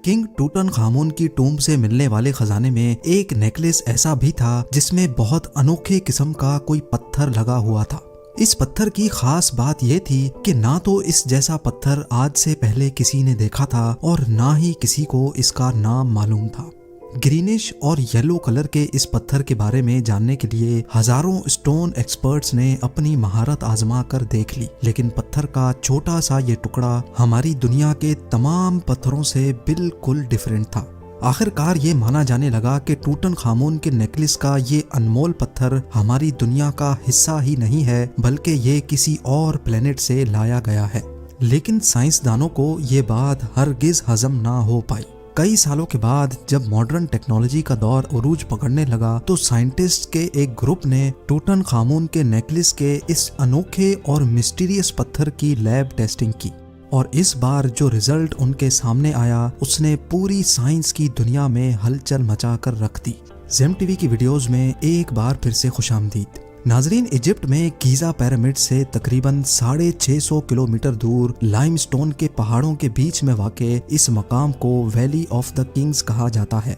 King टूटन खामून की tomb से मिलने वाले खजाने में एक नेकलेस ऐसा भी था जिसमें बहुत अनोखे किस्म का कोई पत्थर लगा हुआ था। इस पत्थर की खास बात यह थी कि ना तो इस जैसा पत्थर आज से पहले किसी ने देखा था और ना ही किसी को इसका नाम मालूम था। ग्रीनिश और येलो कलर के इस पत्थर के बारे में जानने के लिए हजारों स्टोन एक्सपर्ट्स ने अपनी महारत आजमा कर देख ली, लेकिन पत्थर का छोटा सा ये टुकड़ा हमारी दुनिया के तमाम पत्थरों से बिल्कुल डिफरेंट था। आखिरकार ये माना जाने लगा कि टूटन खामून के नेकलेस का ये अनमोल पत्थर हमारी दुनिया का हिस्सा ही नहीं है, बल्कि ये किसी और प्लेनेट से लाया गया है। लेकिन साइंसदानों को ये बात हरगिज हजम ना हो पाई। कई सालों के बाद जब मॉडर्न टेक्नोलॉजी का दौर उरूज पकड़ने लगा तो साइंटिस्ट के एक ग्रुप ने टूटन खामून के नेकलेस के इस अनोखे और मिस्टीरियस पत्थर की लैब टेस्टिंग की, और इस बार जो रिजल्ट उनके सामने आया उसने पूरी साइंस की दुनिया में हलचल मचा कर रख दी। जेम टीवी की वीडियोस में एक बार फिर से खुशामदीद। नाजरीन, इजिप्ट में गीजा पिरामिड से तकरीबन 650 किलोमीटर दूर लाइमस्टोन के पहाड़ों के बीच में वाक़े इस मकाम को वैली ऑफ द किंग्स कहा जाता है।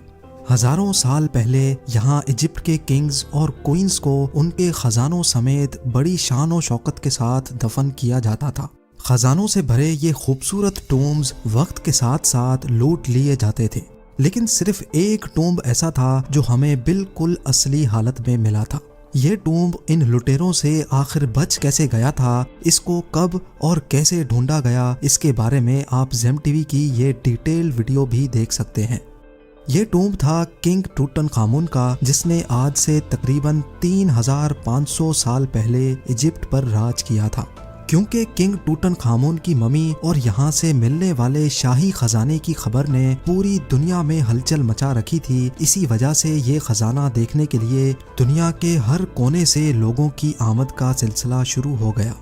हजारों साल पहले यहाँ इजिप्ट के किंग्स और क्वींस को उनके खजानों समेत बड़ी शान और शौकत के साथ दफन किया जाता था। खजानों से भरे ये खूबसूरत टूम्स वक्त के साथ साथ लूट लिए जाते थे, लेकिन सिर्फ एक टूम्ब ऐसा था जो हमें बिल्कुल असली हालत में मिला था। ये टूम्ब इन लुटेरों से आखिर बच कैसे गया था, इसको कब और कैसे ढूंढा गया, इसके बारे में आप जेम टीवी की ये डिटेल वीडियो भी देख सकते हैं। ये टूम्ब था किंग टूटन खामून का, जिसने आज से तकरीबन 3500 साल पहले इजिप्ट पर राज किया था। क्योंकि किंग टूटन खामून की ममी और यहाँ से मिलने वाले शाही खजाने की खबर ने पूरी दुनिया में हलचल मचा रखी थी, इसी वजह से ये खजाना देखने के लिए दुनिया के हर कोने से लोगों की आमद का सिलसिला शुरू हो गया।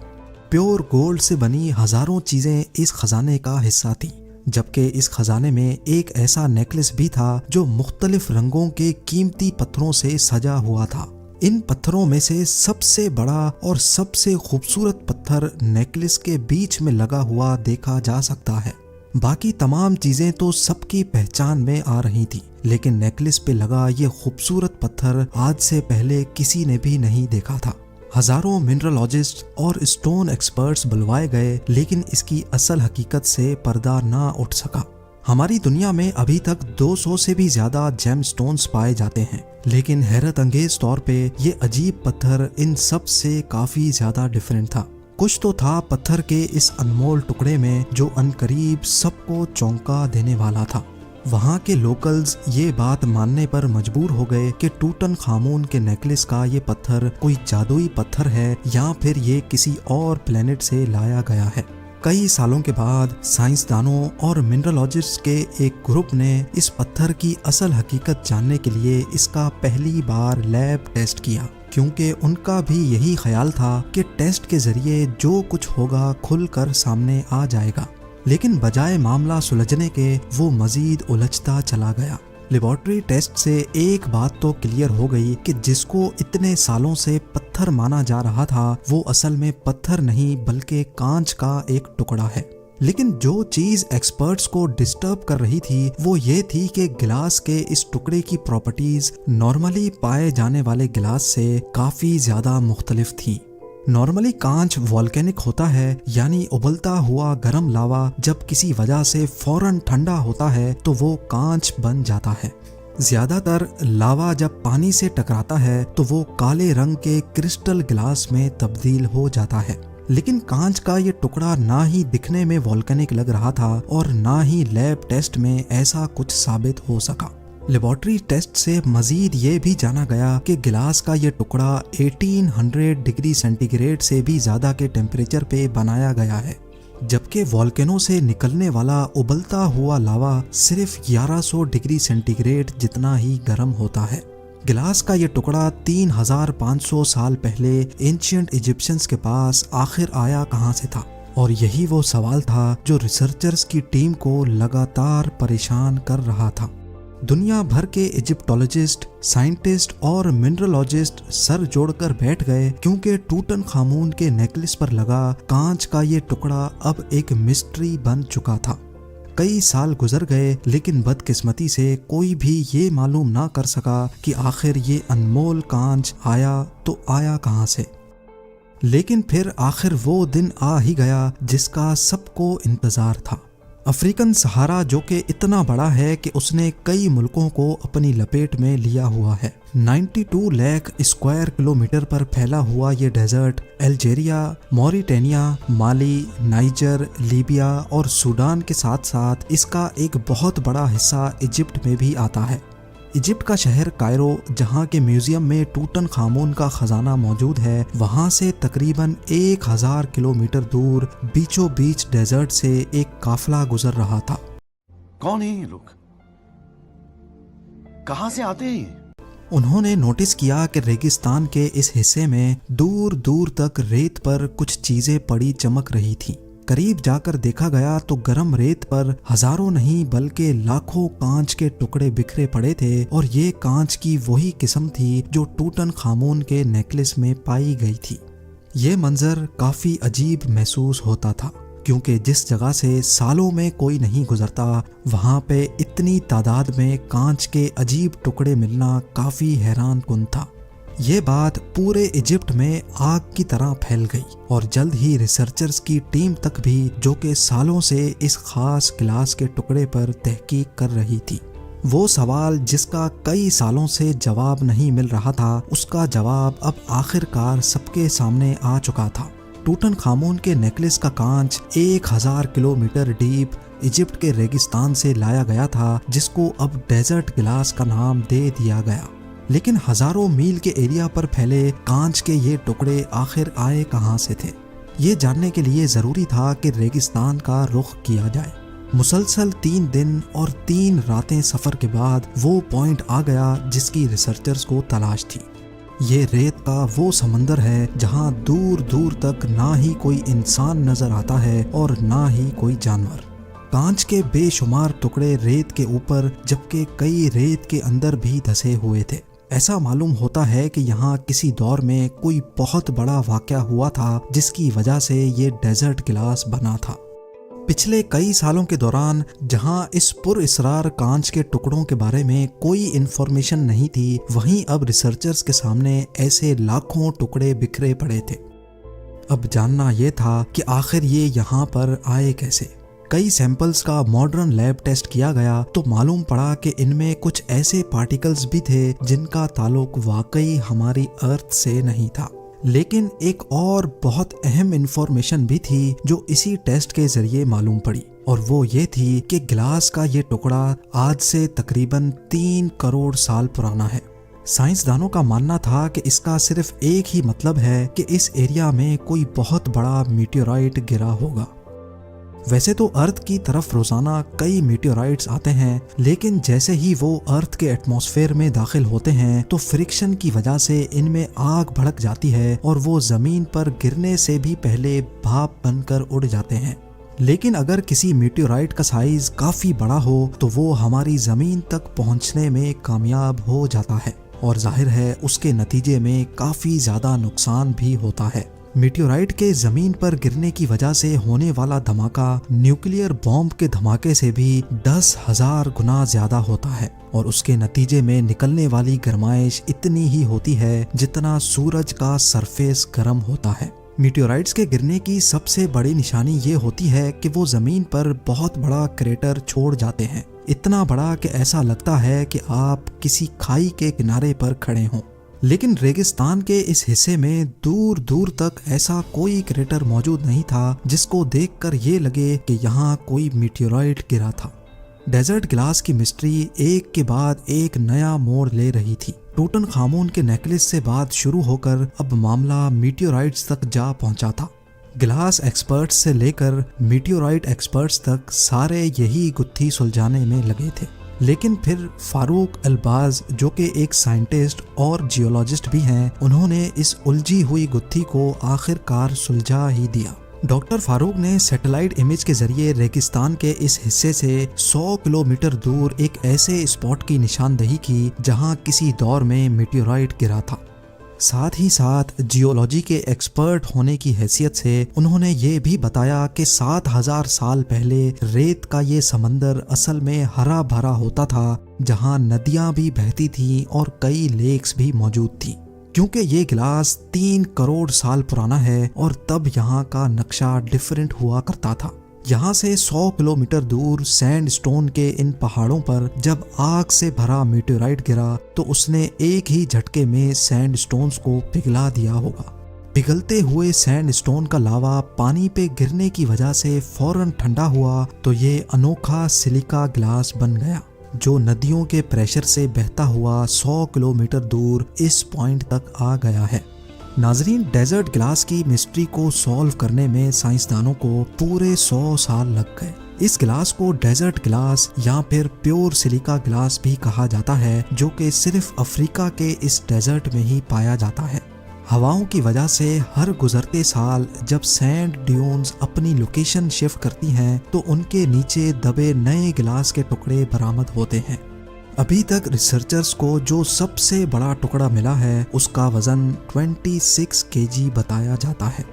प्योर गोल्ड से बनी हजारों चीजें इस खजाने का हिस्सा थी, जबकि इस खजाने में एक ऐसा नेकलेस भी था जो मुख्तलिफ रंगों के कीमती पत्थरों से सजा हुआ था। इन पत्थरों में से सबसे बड़ा और सबसे खूबसूरत पत्थर नेकलेस के बीच में लगा हुआ देखा जा सकता है। बाकी तमाम चीजें तो सबकी पहचान में आ रही थी, लेकिन नेकलेस पे लगा ये खूबसूरत पत्थर आज से पहले किसी ने भी नहीं देखा था। हजारों मिनरलॉजिस्ट और स्टोन एक्सपर्ट्स बुलवाए गए, लेकिन इसकी असल हकीकत से पर्दा ना उठ सका। हमारी दुनिया में अभी तक 200 से भी ज्यादा जेम स्टोन्स पाए जाते हैं, लेकिन हैरत अंगेज तौर पे ये अजीब पत्थर इन सब से काफी ज्यादा डिफरेंट था। कुछ तो था पत्थर के इस अनमोल टुकड़े में जो अनकरीब सबको चौंका देने वाला था। वहाँ के लोकल्स ये बात मानने पर मजबूर हो गए कि टूटन खामून के नेकलेस का ये पत्थर कोई जादुई पत्थर है या फिर ये किसी और प्लेनेट से लाया गया है। कई सालों के बाद साइंसदानों और मिनरलॉजिस्ट के एक ग्रुप ने इस पत्थर की असल हकीकत जानने के लिए इसका पहली बार लैब टेस्ट किया, क्योंकि उनका भी यही ख्याल था कि टेस्ट के जरिए जो कुछ होगा खुलकर सामने आ जाएगा। लेकिन बजाय मामला सुलझने के वो मजीद उलझता चला गया। लेबोरेटरी टेस्ट से एक बात तो क्लियर हो गई कि जिसको इतने सालों से पत्थर माना जा रहा था वो असल में पत्थर नहीं बल्कि कांच का एक टुकड़ा है। लेकिन जो चीज एक्सपर्ट्स को डिस्टर्ब कर रही थी वो ये थी कि गिलास के इस टुकड़े की प्रॉपर्टीज नॉर्मली पाए जाने वाले गिलास से काफी ज्यादा मुख्तलिफ थी। नॉर्मली कांच वॉल्केनिक होता है, यानी उबलता हुआ गर्म लावा जब किसी वजह से फौरन ठंडा होता है तो वो कांच बन जाता है। ज्यादातर लावा जब पानी से टकराता है तो वो काले रंग के क्रिस्टल गिलास में तब्दील हो जाता है। लेकिन कांच का ये टुकड़ा ना ही दिखने में वॉल्केनिक लग रहा था और ना ही लैब टेस्ट में ऐसा कुछ साबित हो सका। लेबोरेटरी टेस्ट से मजीद ये भी जाना गया कि गिलास का ये टुकड़ा 1800 डिग्री सेंटीग्रेड से भी ज़्यादा के टेम्परेचर पे बनाया गया है, जबकि वॉल्केनो से निकलने वाला उबलता हुआ लावा सिर्फ 1100 डिग्री सेंटीग्रेड जितना ही गर्म होता है। गिलास का ये टुकड़ा 3500 साल पहले एंशिएंट इजिप्शियंस के पास आखिर आया कहाँ से था, और यही वो सवाल था जो रिसर्चर्स की टीम को लगातार परेशान कर रहा था। दुनिया भर के इजिप्टोलॉजिस्ट, साइंटिस्ट और मिनरलॉजिस्ट सर जोड़कर बैठ गए, क्योंकि टूटन खामून के नेकलेस पर लगा कांच का ये टुकड़ा अब एक मिस्ट्री बन चुका था। کئی سال گزر گئے لیکن بدقسمتی سے کوئی بھی یہ معلوم نہ کر سکا کہ آخر یہ انمول کانچ آیا تو آیا کہاں سے۔ لیکن پھر آخر وہ دن آ ہی گیا جس کا سب کو انتظار تھا۔ افریقن صحارا جو کہ اتنا بڑا ہے کہ اس نے کئی ملکوں کو اپنی لپیٹ میں لیا ہوا ہے۔ 92 لاکھ اسکوائر کلومیٹر پر پھیلا ہوا یہ ڈیزرٹ الجیریا، موریٹینیا، مالی، نائجر، لیبیا اور سوڈان کے ساتھ ساتھ اس کا ایک بہت بڑا حصہ ایجپٹ میں بھی آتا ہے۔ ایجپٹ کا شہر کائرو، جہاں کے میوزیم میں ٹوٹن خامون کا خزانہ موجود ہے، وہاں سے تقریباً 1000 کلومیٹر دور بیچوں بیچ ڈیزرٹ سے ایک قافلہ گزر رہا تھا۔ کون ہیں یہ لوگ؟ کہاں سے آتے ہیں یہ؟ انہوں نے نوٹس کیا کہ ریگستان کے اس حصے میں دور دور تک ریت پر کچھ چیزیں پڑی چمک رہی تھیں۔ قریب جا کر دیکھا گیا تو گرم ریت پر ہزاروں نہیں بلکہ لاکھوں کانچ کے ٹکڑے بکھرے پڑے تھے، اور یہ کانچ کی وہی قسم تھی جو ٹوٹن خامون کے نیکلس میں پائی گئی تھی۔ یہ منظر کافی عجیب محسوس ہوتا تھا کیونکہ جس جگہ سے سالوں میں کوئی نہیں گزرتا، وہاں پہ اتنی تعداد میں کانچ کے عجیب ٹکڑے ملنا کافی حیران کن تھا۔ یہ بات پورے ایجپٹ میں آگ کی طرح پھیل گئی اور جلد ہی ریسرچرز کی ٹیم تک بھی، جو کہ سالوں سے اس خاص گلاس کے ٹکڑے پر تحقیق کر رہی تھی۔ وہ سوال جس کا کئی سالوں سے جواب نہیں مل رہا تھا، اس کا جواب اب آخر کار سب کے سامنے آ چکا تھا۔ ٹوٹن خامون کے نیکلس کا کانچ 1000 کلومیٹر ڈیپ ایجپٹ کے ریگستان سے لایا گیا تھا، جس کو اب ڈیزرٹ گلاس کا نام دے دیا گیا۔ لیکن ہزاروں میل کے ایریا پر پھیلے کانچ کے یہ ٹکڑے آخر آئے کہاں سے تھے؟ یہ جاننے کے لیے ضروری تھا کہ ریگستان کا رخ کیا جائے۔ مسلسل 3 دن اور 3 راتیں سفر کے بعد وہ پوائنٹ آ گیا جس کی ریسرچرز کو تلاش تھی۔ یہ ریت کا وہ سمندر ہے جہاں دور دور تک نہ ہی کوئی انسان نظر آتا ہے اور نہ ہی کوئی جانور۔ کانچ کے بے شمار ٹکڑے ریت کے اوپر جبکہ کئی ریت کے اندر بھی دھسے ہوئے تھے۔ ایسا معلوم ہوتا ہے کہ یہاں کسی دور میں کوئی بہت بڑا واقعہ ہوا تھا جس کی وجہ سے یہ ڈیزرٹ گلاس بنا تھا۔ پچھلے کئی سالوں کے دوران جہاں اس پر اسرار کانچ کے ٹکڑوں کے بارے میں کوئی انفارمیشن نہیں تھی، وہیں اب ریسرچرز کے سامنے ایسے لاکھوں ٹکڑے بکھرے پڑے تھے۔ اب جاننا یہ تھا کہ آخر یہ یہاں پر آئے کیسے۔ کئی سیمپلز کا ماڈرن لیب ٹیسٹ کیا گیا تو معلوم پڑا کہ ان میں کچھ ایسے پارٹیکلز بھی تھے جن کا تعلق واقعی ہماری ارتھ سے نہیں تھا۔ لیکن ایک اور بہت اہم انفارمیشن بھی تھی جو اسی ٹیسٹ کے ذریعے معلوم پڑی، اور وہ یہ تھی کہ گلاس کا یہ ٹکڑا آج سے تقریباً 3 کروڑ سال پرانا ہے۔ سائنسدانوں کا ماننا تھا کہ اس کا صرف ایک ہی مطلب ہے کہ اس ایریا میں کوئی بہت بڑا میٹیورائٹ گرا ہوگا۔ ویسے تو ارتھ کی طرف روزانہ کئی میٹیورائٹس آتے ہیں، لیکن جیسے ہی وہ ارتھ کے ایٹماسفیئر میں داخل ہوتے ہیں تو فرکشن کی وجہ سے ان میں آگ بھڑک جاتی ہے اور وہ زمین پر گرنے سے بھی پہلے بھاپ بن کر اڑ جاتے ہیں۔ لیکن اگر کسی میٹیورائٹ کا سائز کافی بڑا ہو تو وہ ہماری زمین تک پہنچنے میں کامیاب ہو جاتا ہے، اور ظاہر ہے اس کے نتیجے میں کافی زیادہ نقصان بھی ہوتا ہے۔ میٹیورائٹ کے زمین پر گرنے کی وجہ سے ہونے والا دھماکہ نیوکلیئر بمب کے دھماکے سے بھی 10,000 گنا زیادہ ہوتا ہے، اور اس کے نتیجے میں نکلنے والی گرمائش اتنی ہی ہوتی ہے جتنا سورج کا سرفیس گرم ہوتا ہے۔ میٹیورائٹس کے گرنے کی سب سے بڑی نشانی یہ ہوتی ہے کہ وہ زمین پر بہت بڑا کریٹر چھوڑ جاتے ہیں، اتنا بڑا کہ ایسا لگتا ہے کہ آپ کسی کھائی کے کنارے پر کھڑے ہوں۔ لیکن ریگستان کے اس حصے میں دور دور تک ایسا کوئی کریٹر موجود نہیں تھا جس کو دیکھ کر یہ لگے کہ یہاں کوئی میٹیورائٹ گرا تھا۔ ڈیزرٹ گلاس کی مسٹری ایک کے بعد ایک نیا موڑ لے رہی تھی۔ ٹوٹن خامون کے نیکلس سے بات شروع ہو کر اب معاملہ میٹیورائٹس تک جا پہنچا تھا۔ گلاس ایکسپرٹس سے لے کر میٹیورائٹ ایکسپرٹس تک سارے یہی گتھی سلجھانے میں لگے تھے۔ لیکن پھر فاروق الباز، جو کہ ایک سائنٹسٹ اور جیولوجسٹ بھی ہیں، انہوں نے اس الجھی ہوئی گتھی کو آخر کار سلجھا ہی دیا۔ ڈاکٹر فاروق نے سیٹلائٹ امیج کے ذریعے ریگستان کے اس حصے سے 100 کلومیٹر دور ایک ایسے اسپاٹ کی نشاندہی کی جہاں کسی دور میں میٹیورائٹ گرا تھا۔ साथ ही साथ जियोलॉजी के एक्सपर्ट होने की हैसियत से उन्होंने ये भी बताया कि 7000 साल पहले रेत का ये समंदर असल में हरा भरा होता था, जहाँ नदियाँ भी बहती थीं और कई लेक्स भी मौजूद थी। क्योंकि ये गिलास 3 करोड़ साल पुराना है और तब यहाँ का नक्शा डिफरेंट हुआ करता था। यहाँ से 100 किलोमीटर दूर सैंड स्टोन के इन पहाड़ों पर जब आग से भरा मीटेराइट गिरा तो उसने एक ही झटके में सैंड स्टोन्स को पिघला दिया होगा। पिघलते हुए सैंड स्टोन का लावा पानी पे गिरने की वजह से फौरन ठंडा हुआ तो ये अनोखा सिलिका ग्लास बन गया, जो नदियों के प्रेशर से बहता हुआ 100 किलोमीटर दूर इस पॉइंट तक आ गया है। नाजरीन, डेजर्ट ग्लास की मिस्ट्री को सॉल्व करने में साइंसदानों को पूरे 100 साल लग गए। इस ग्लास को डेजर्ट ग्लास या फिर प्योर सिलिका ग्लास भी कहा जाता है, जो कि सिर्फ अफ्रीका के इस डेजर्ट में ही पाया जाता है। हवाओं की वजह से हर गुजरते साल जब सैंड ड्यून्स अपनी लोकेशन शिफ्ट करती हैं तो उनके नीचे दबे नए ग्लास के टुकड़े बरामद होते हैं। अभी तक रिसर्चर्स को जो सबसे बड़ा टुकड़ा मिला है उसका वजन 26 केजी बताया जाता है।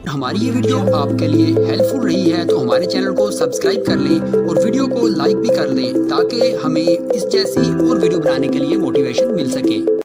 हमारी ये वीडियो आपके लिए हेल्पफुल रही है तो हमारे चैनल को सब्सक्राइब कर लें और वीडियो को लाइक भी कर लें ताकि हमें इस जैसी और वीडियो बनाने के लिए मोटिवेशन मिल सके।